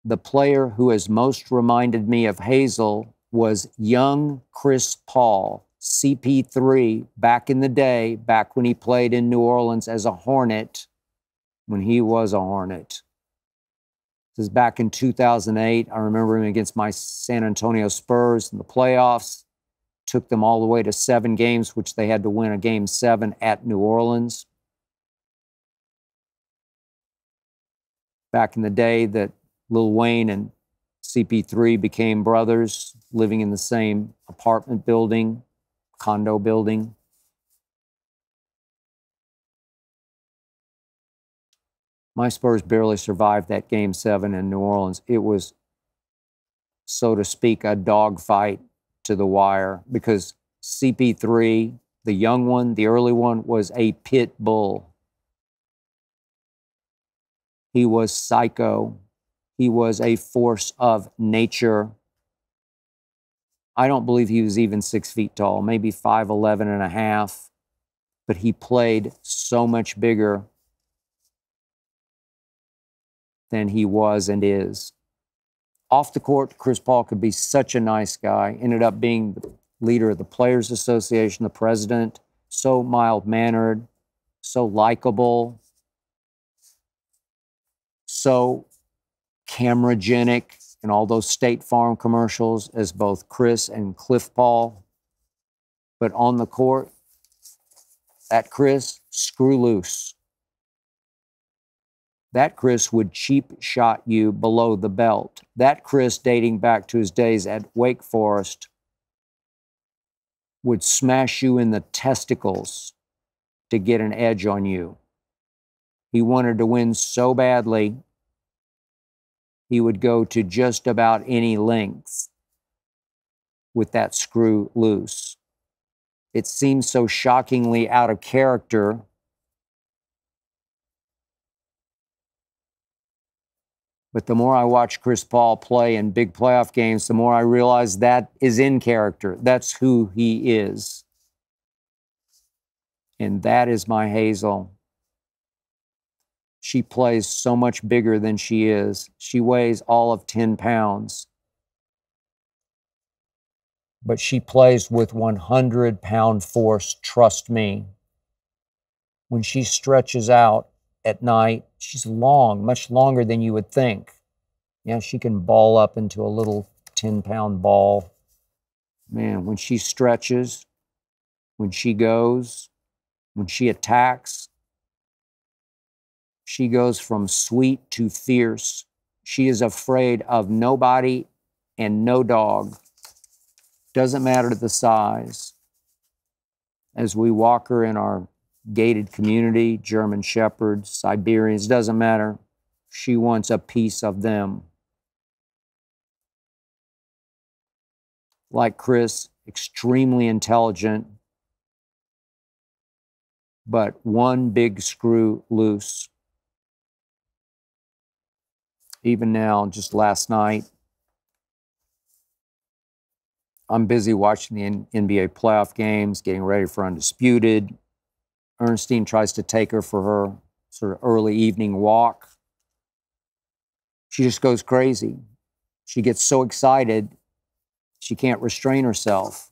the player who has most reminded me of Hazel was young Chris Paul, CP3, back in the day, back when he played in New Orleans as a Hornet, when he was a Hornet. This is back in 2008. I remember him against my San Antonio Spurs in the playoffs. Took them all the way to 7 games, which they had to win a game 7 at New Orleans. Back in the day that Lil Wayne and CP3 became brothers, living in the same apartment building, condo building. My Spurs barely survived that game 7 in New Orleans. It was, so to speak, a dogfight to the wire because CP3, the young one, the early one, was a pit bull. He was psycho. He was a force of nature. I don't believe he was even 6 feet tall, maybe 5'11 and a half, but he played so much bigger than he was and is. Off the court, Chris Paul could be such a nice guy, ended up being the leader of the Players Association, the president, so mild-mannered, so likable, so cameragenic in all those State Farm commercials as both Chris and Cliff Paul. But on the court, that Chris, screw loose. That Chris would cheap shot you below the belt. That Chris, dating back to his days at Wake Forest, would smash you in the testicles to get an edge on you. He wanted to win so badly, he would go to just about any length with that screw loose. It seems so shockingly out of character. But the more I watch Chris Paul play in big playoff games, the more I realize that is in character. That's who he is. And that is my Hazel. She plays so much bigger than she is. She weighs all of 10 pounds. But she plays with 100-pound force, trust me. When she stretches out at night, she's long, much longer than you would think. Yeah, she can ball up into a little 10-pound ball. Man, when she stretches, when she goes, when she attacks, she goes from sweet to fierce. She is afraid of nobody and no dog. Doesn't matter the size. As we walk her in our gated community, German Shepherds, Siberians, doesn't matter. She wants a piece of them. Like Chris, extremely intelligent, but one big screw loose. Even now, just last night, I'm busy watching the NBA playoff games, getting ready for Undisputed. Ernestine tries to take her for her sort of early evening walk. She just goes crazy. She gets so excited, she can't restrain herself.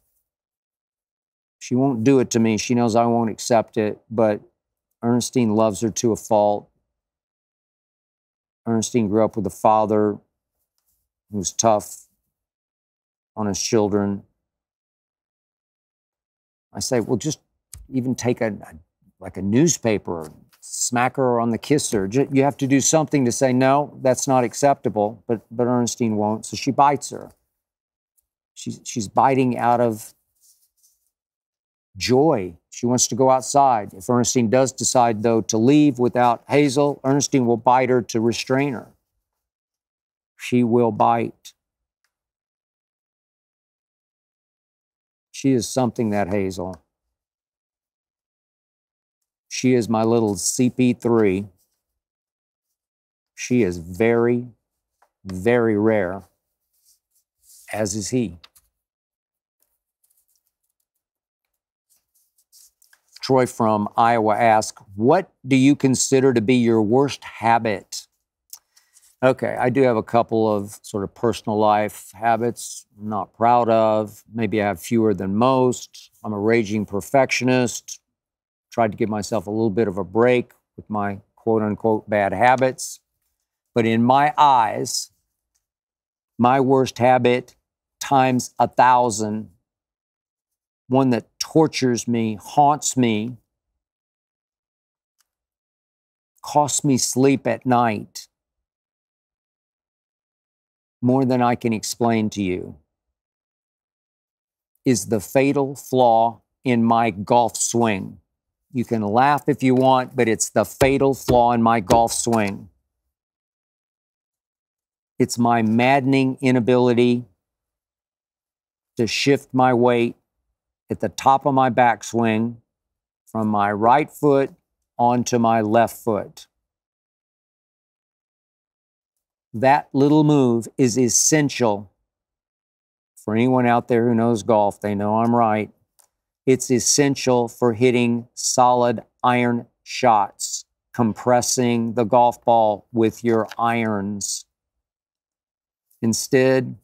She won't do it to me. She knows I won't accept it, but Ernestine loves her to a fault. Ernestine grew up with a father who was tough on his children. I say, well, just even take like a newspaper, smack her on the kisser. You have to do something to say, no, that's not acceptable. But Ernestine won't, so she bites her. She's biting out of joy. She wants to go outside. If Ernestine does decide, though, to leave without Hazel, Ernestine will bite her to restrain her. She will bite. She is something, that Hazel. She is my little CP3. She is very, very rare, as is he. Troy from Iowa asks, what do you consider to be your worst habit? Okay, I do have a couple of sort of personal life habits I'm not proud of. Maybe I have fewer than most. I'm a raging perfectionist. Tried to give myself a little bit of a break with my quote-unquote bad habits. But in my eyes, my worst habit times 1,000, one that tortures me, haunts me, costs me sleep at night, more than I can explain to you, is the fatal flaw in my golf swing. You can laugh if you want, but it's the fatal flaw in my golf swing. It's my maddening inability to shift my weight at the top of my backswing from my right foot onto my left foot. That little move is essential. For anyone out there who knows golf, they know I'm right. It's essential for hitting solid iron shots, compressing the golf ball with your irons. Instead,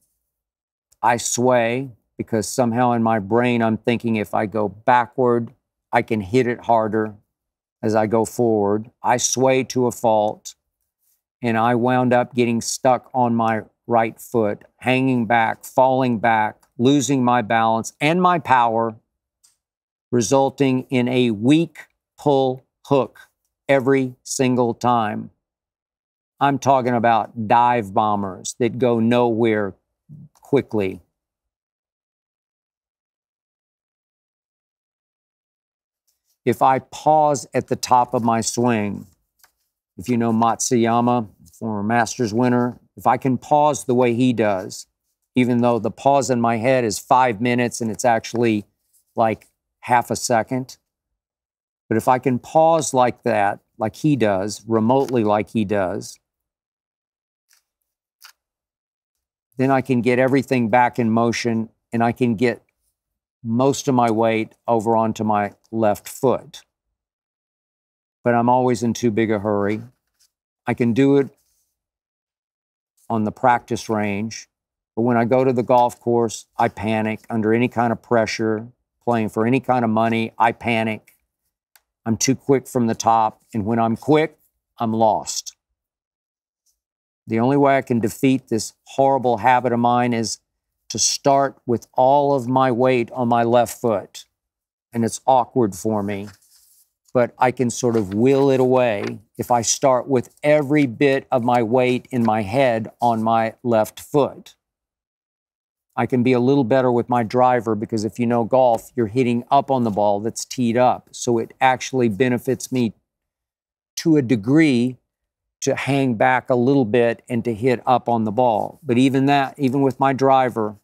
I sway because somehow in my brain I'm thinking if I go backward, I can hit it harder as I go forward. I sway to a fault, and I wound up getting stuck on my right foot, hanging back, falling back, losing my balance and my power, resulting in a weak pull hook every single time. I'm talking about dive bombers that go nowhere quickly. If I pause at the top of my swing, if you know Matsuyama, former Masters winner, if I can pause the way he does, even though the pause in my head is 5 minutes and it's actually like half a second, but if I can pause like that, like he does, remotely like he does, then I can get everything back in motion and I can get most of my weight over onto my left foot. But I'm always in too big a hurry. I can do it on the practice range, but when I go to the golf course, I panic under any kind of pressure, playing for any kind of money, I panic. I'm too quick from the top, and when I'm quick, I'm lost. The only way I can defeat this horrible habit of mine is to start with all of my weight on my left foot. And it's awkward for me, but I can sort of will it away if I start with every bit of my weight in my head on my left foot. I can be a little better with my driver because if you know golf, you're hitting up on the ball that's teed up. So it actually benefits me to a degree to hang back a little bit and to hit up on the ball. But even that, even with my driver,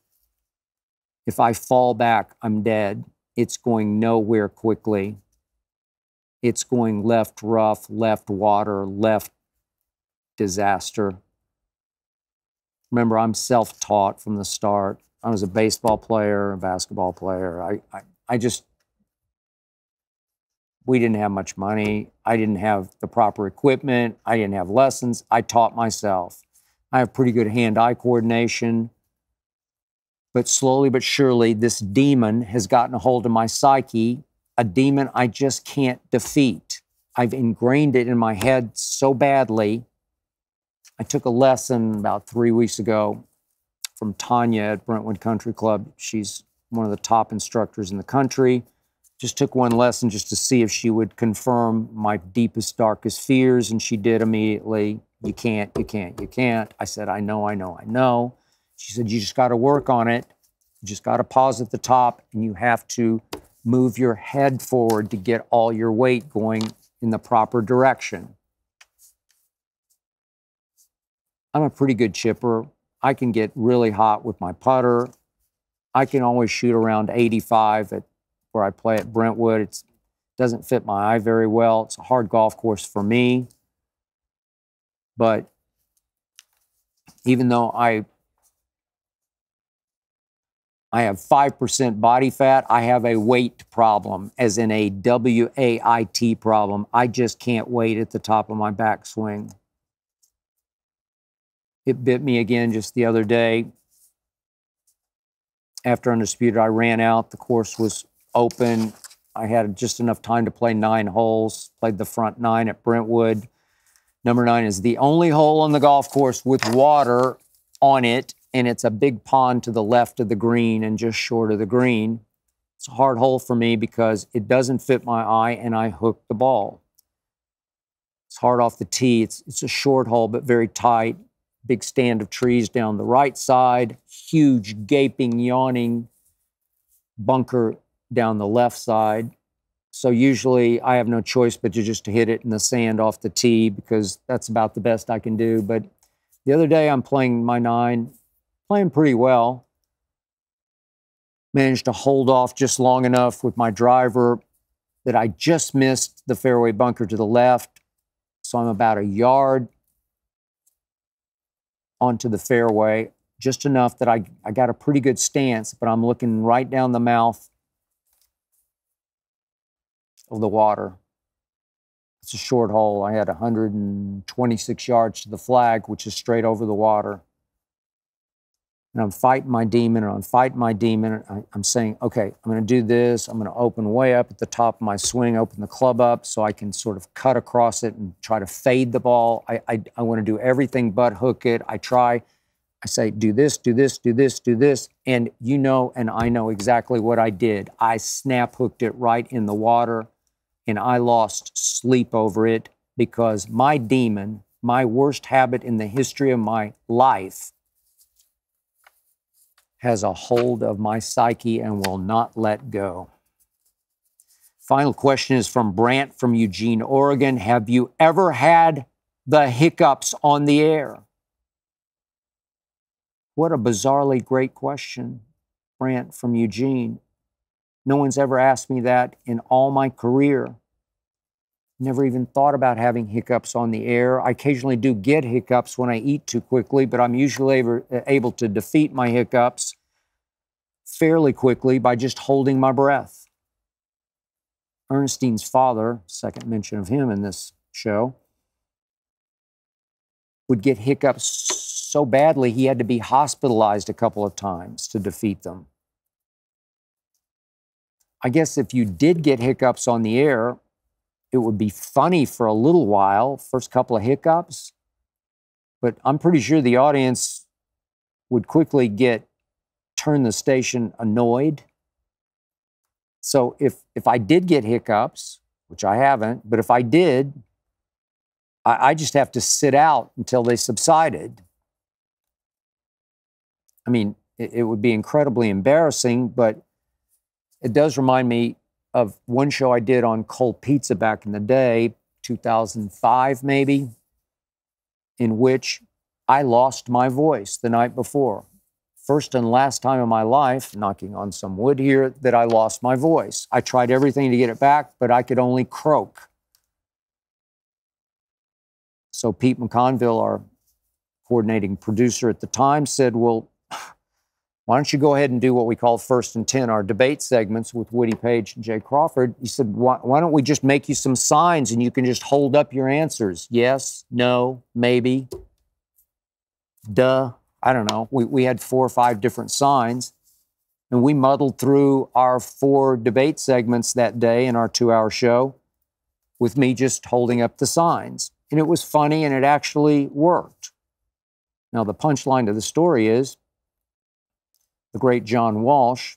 if I fall back, I'm dead. It's going nowhere quickly. It's going left rough, left water, left disaster. Remember, I'm self-taught from the start. I was a baseball player, a basketball player. We didn't have much money. I didn't have the proper equipment. I didn't have lessons. I taught myself. I have pretty good hand-eye coordination. But slowly but surely, this demon has gotten a hold of my psyche, a demon I just can't defeat. I've ingrained it in my head so badly I took a lesson about 3 weeks ago from Tanya at Brentwood Country Club. She's one of the top instructors in the country. Just took one lesson just to see if she would confirm my deepest, darkest fears, and she did immediately. You can't, you can't, you can't. I said, I know, I know, I know. She said, you just got to work on it. You just got to pause at the top, and you have to move your head forward to get all your weight going in the proper direction. I'm a pretty good chipper. I can get really hot with my putter. I can always shoot around 85 at where I play at Brentwood. It doesn't fit my eye very well. It's a hard golf course for me. But even though I have 5% body fat, I have a weight problem, as in a W-A-I-T problem. I just can't wait at the top of my backswing. It bit me again just the other day. After Undisputed, I ran out. The course was open. I had just enough time to play 9 holes. Played the front 9 at Brentwood. Number 9 is the only hole on the golf course with water on it, and it's a big pond to the left of the green and just short of the green. It's a hard hole for me because it doesn't fit my eye, and I hook the ball. It's hard off the tee. It's a short hole, but very tight. Big stand of trees down the right side, huge, gaping, yawning bunker down the left side. So usually I have no choice but to just hit it in the sand off the tee because that's about the best I can do. But the other day I'm playing my 9, playing pretty well. Managed to hold off just long enough with my driver that I just missed the fairway bunker to the left. So I'm about a yard onto the fairway, just enough that I got a pretty good stance, but I'm looking right down the mouth of the water. It's a short hole. I had 126 yards to the flag, which is straight over the water. And I'm fighting my demon, and I'm fighting my demon. And I'm saying, okay, I'm going to do this. I'm going to open way up at the top of my swing, open the club up so I can sort of cut across it and try to fade the ball. I want to do everything but hook it. I say, do this, do this, do this, do this. And you know, and I know exactly what I did. I snap hooked it right in the water, and I lost sleep over it because my demon, my worst habit in the history of my life, has a hold of my psyche and will not let go. Final question is from Brant from Eugene, Oregon. Have you ever had the hiccups on the air? What a bizarrely great question, Brant from Eugene. No one's ever asked me that in all my career. Never even thought about having hiccups on the air. I occasionally do get hiccups when I eat too quickly, but I'm usually able to defeat my hiccups fairly quickly by just holding my breath. Ernestine's father, second mention of him in this show, would get hiccups so badly he had to be hospitalized a couple of times to defeat them. I guess if you did get hiccups on the air, it would be funny for a little while, first couple of hiccups, but I'm pretty sure the audience would quickly turn the station annoyed. So if I did get hiccups, which I haven't, but if I did, I just have to sit out until they subsided. I mean, it would be incredibly embarrassing, but it does remind me of one show I did on cold pizza back in the day, 2005 maybe, in which I lost my voice the night before. First and last time in my life, knocking on some wood here, that I lost my voice. I tried everything to get it back, but I could only croak. So Pete McConville, our coordinating producer at the time, said, well, why don't you go ahead and do what we call First and 10, our debate segments with Woody Page and Jay Crawford. He said, why don't we just make you some signs and you can just hold up your answers? Yes, no, maybe, duh. I don't know. We had 4 or 5 different signs, and we muddled through our 4 debate segments that day in our 2-hour show with me just holding up the signs. And it was funny, and it actually worked. Now, the punchline to the story is the great John Walsh,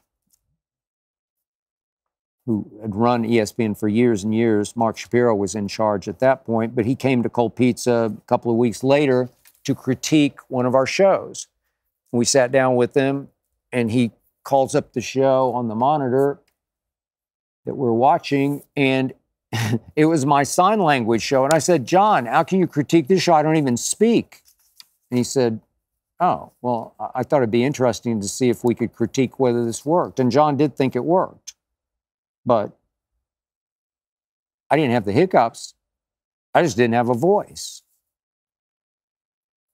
who had run ESPN for years and years. Mark Shapiro was in charge at that point, but he came to Cold Pizza a couple of weeks later to critique one of our shows. We sat down with him, and he calls up the show on the monitor that we're watching, and it was my sign language show. And I said, John, how can you critique this show? I don't even speak. And he said, oh, well, I thought it'd be interesting to see if we could critique whether this worked. And John did think it worked. But I didn't have the hiccups. I just didn't have a voice.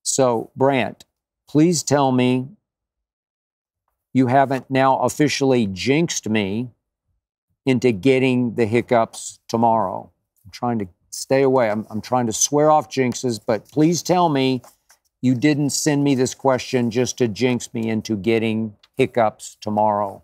So, Brant, please tell me you haven't now officially jinxed me into getting the hiccups tomorrow. I'm trying to stay away. I'm trying to swear off jinxes, but please tell me you didn't send me this question just to jinx me into getting hiccups tomorrow.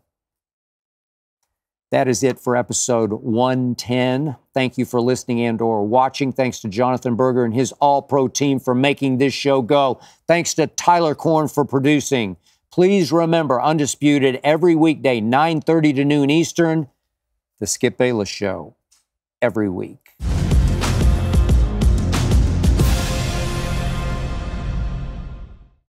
That is it for episode 110. Thank you for listening and or watching. Thanks to Jonathan Berger and his all-pro team for making this show go. Thanks to Tyler Korn for producing. Please remember, Undisputed every weekday, 9:30 to noon Eastern. The Skip Bayless Show every week.